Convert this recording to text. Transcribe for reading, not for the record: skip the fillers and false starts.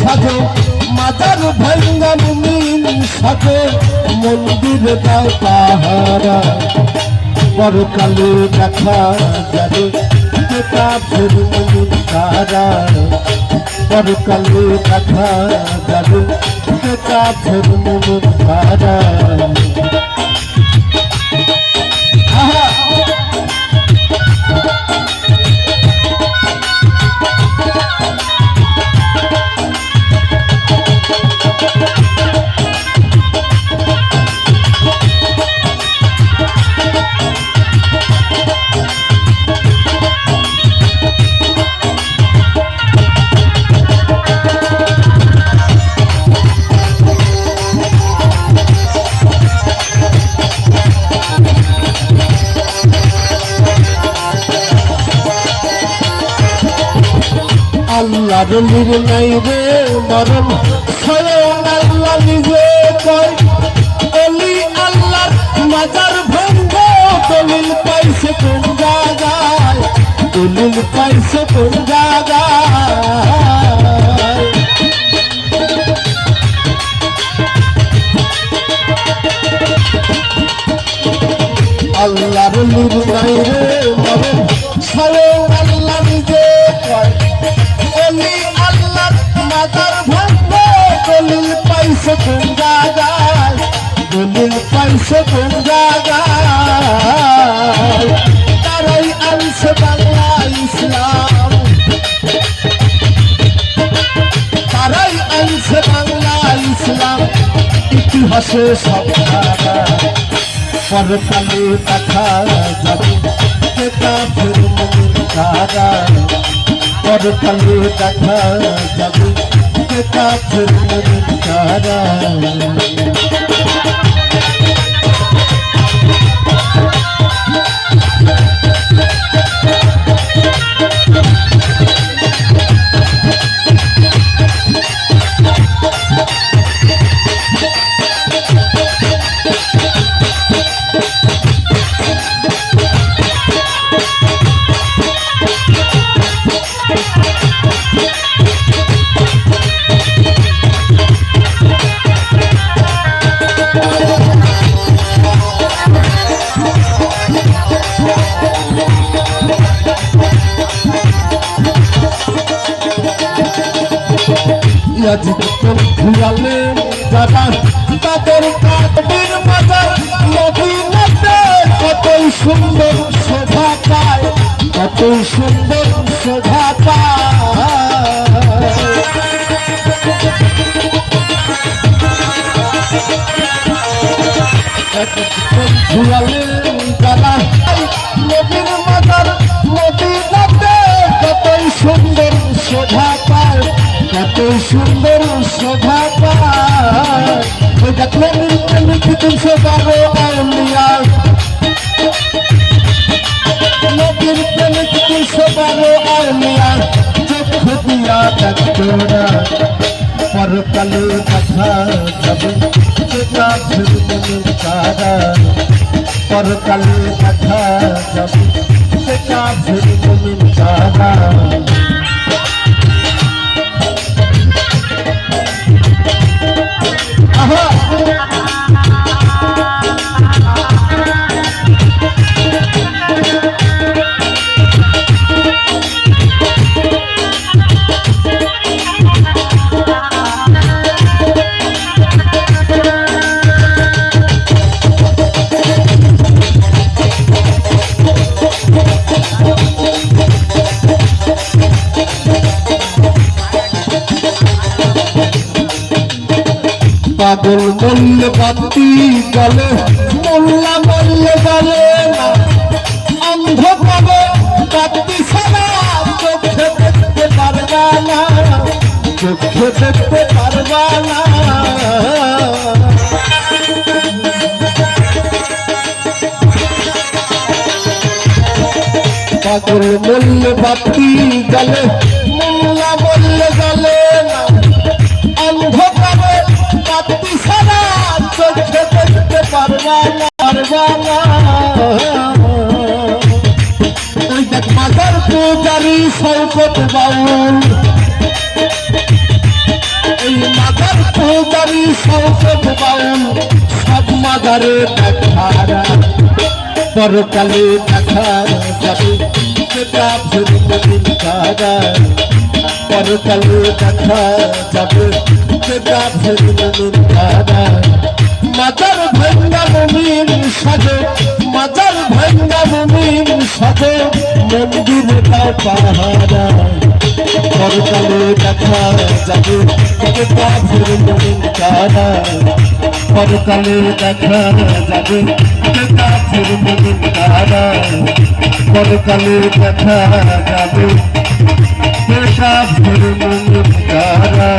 সাজো মাজার ভাঙ্গা মুমিন সাজো মন্দির দাও পাহারা পরকালে দেখা যাবে কাফের মুমিন কারা পরকালে দেখা যাবে কাফের মুমিন কারা আল্লাহর নির্ণয় রে মরণ স্বয়ং আল্লাহ নিজে কয় অলি আল্লাহর মাজার ভঙ্গ দলিল পাইছে কোন জায়গায় দলিল পাইছে কোন জায়গায় আল্লাহর নির্ণয় রে মরণ স্বয়ং আল্লাহ নিজে কয় অলি আল্লাহর মাজার ভঙ্গ দলিল পাইছে কোন জায়গায় দলিল পাইছে কোন জায়গায় তারাই আনছে বাংলা ইসলাম তারাই আনছে বাংলা ইসলাম ইতিহাসে সব পরকালে দেখা যাবে কাফের মুমিন কারা পরকালে দেখা যাবে কাফের মুমিন কারা ঘুরালে যারা তাদের কাঠের মাজার মদিনাতে কতই সুন্দর শোভা পায় কতই সুন্দর শোভা পায় ঘুরালে যারা নদীর মাজার মদিনাতে কতই সুন্দর শোভা পায় কত সুন্দর শোভা পায় দেখলে তিনশো বারো আউলিয়া নদীর প্রেমিক 312 আউলিয়া চোখ দিয়া দেখতো না পরকালে দেখা যাবে কাফের মুমিন কারা পরকালে দেখা যাবে কাফের মুমিন কারা পাগল মল্লে বাতি গলে মোল্লা মল্লে গলে না অন্ধ পাবে বাতি ছাড়া চোখে দেখতে পারবা না চোখে দেখতে পারবা না পাগল মল্লে বাতি গলে মোল্লা মল্লে গলে না অন্ধ পাবে বাতি ছাড়া চোখে দেখতে পারবা না ওই দেখ মাজার পূজারি শওকত বাউল বাজারে দেখারা পরকালে দেখা যাবে সেটা ফিরদিন কারা পরকালে দেখা যাবে সেটা ফিরদিন কারা মাজার ভাঙ্গা মুমিন সাজে মাজার ভাঙ্গা মুমিন সাজে মন্দির দাও পাহারা পরকালে দেখা যাবে সেটা ফিরদিন কারা পরকালে দেখা যাবে সেটা ফিরদিন কারা পরকালে দেখা যাবে সেটা ফিরদিন কারা।